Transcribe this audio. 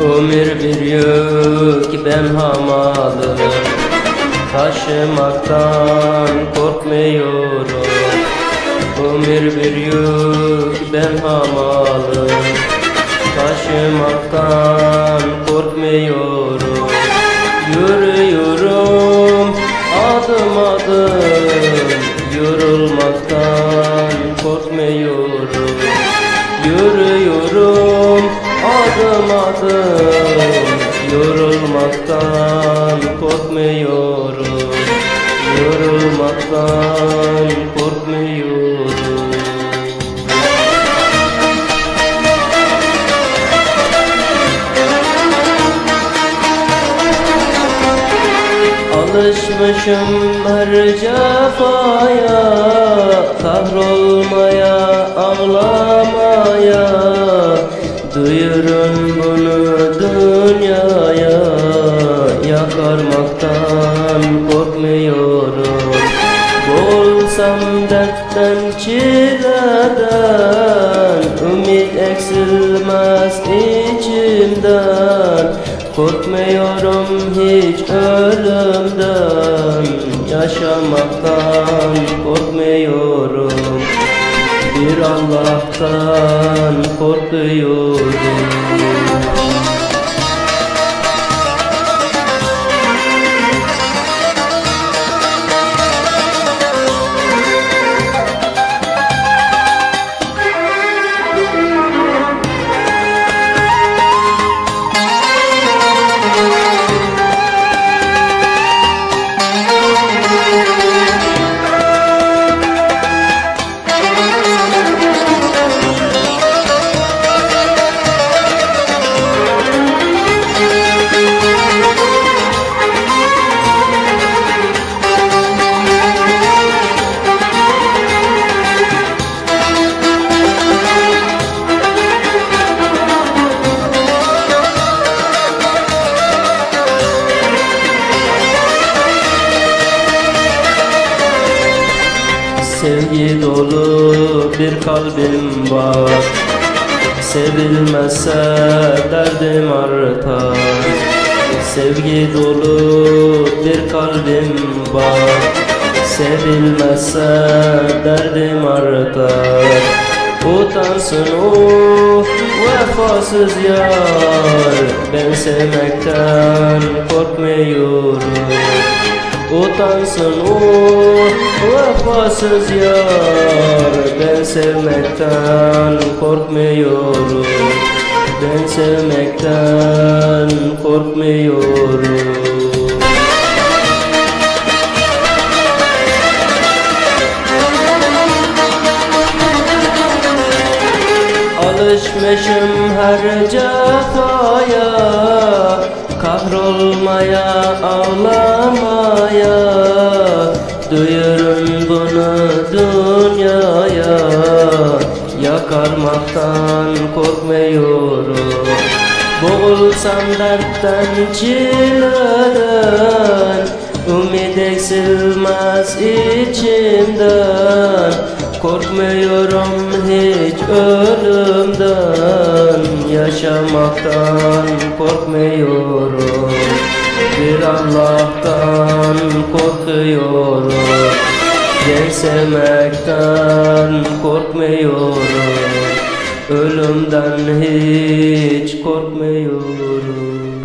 Ömür bir yük ben hamalım, taşımaktan korkmuyorum. Ömür bir yük ben hamalım, taşımaktan korkmuyorum. Yürüyorum adım adım, yorulmaktan korkmuyorum. Yürüyorum adım adım, yorulmaktan korkmuyorum. Yorulmaktan korkmuyorum. Alışmışım her cefaya, kahrolmaya, ağlamaya. Duyurun bunu dünyaya, yakarmaktan korkmuyorum. Boğulsam dertten, çileden, ümit eksilmez içimden. Korkmuyorum hiç ölümden, yaşamaktan korkmuyorum. Bir Allah'tan korkuyorum. Sevgi dolu bir kalbim var, sevilmezse derdim artar. Sevgi dolu bir kalbim var, sevilmezse derdim artar. Utansın o vefasız yar, ben sevmekten korkmuyorum. Utansın o vefasız yar, ben sevmekten korkmuyorum. Ben sevmekten korkmuyorum. Alışmışım her cefaya, kahrolmaya, ağlamaya. Duyurun bunu dünyaya, yakarmaktan korkmuyorum. Boğulsam dertten, çileden, ümit eksilmez içimden. korkmuyorum hiç ölümden, yaşamaktan korkmuyorum, bir Allah'tan korkuyorum, ben sevmekten korkmuyorum, ölümden hiç korkmuyorum.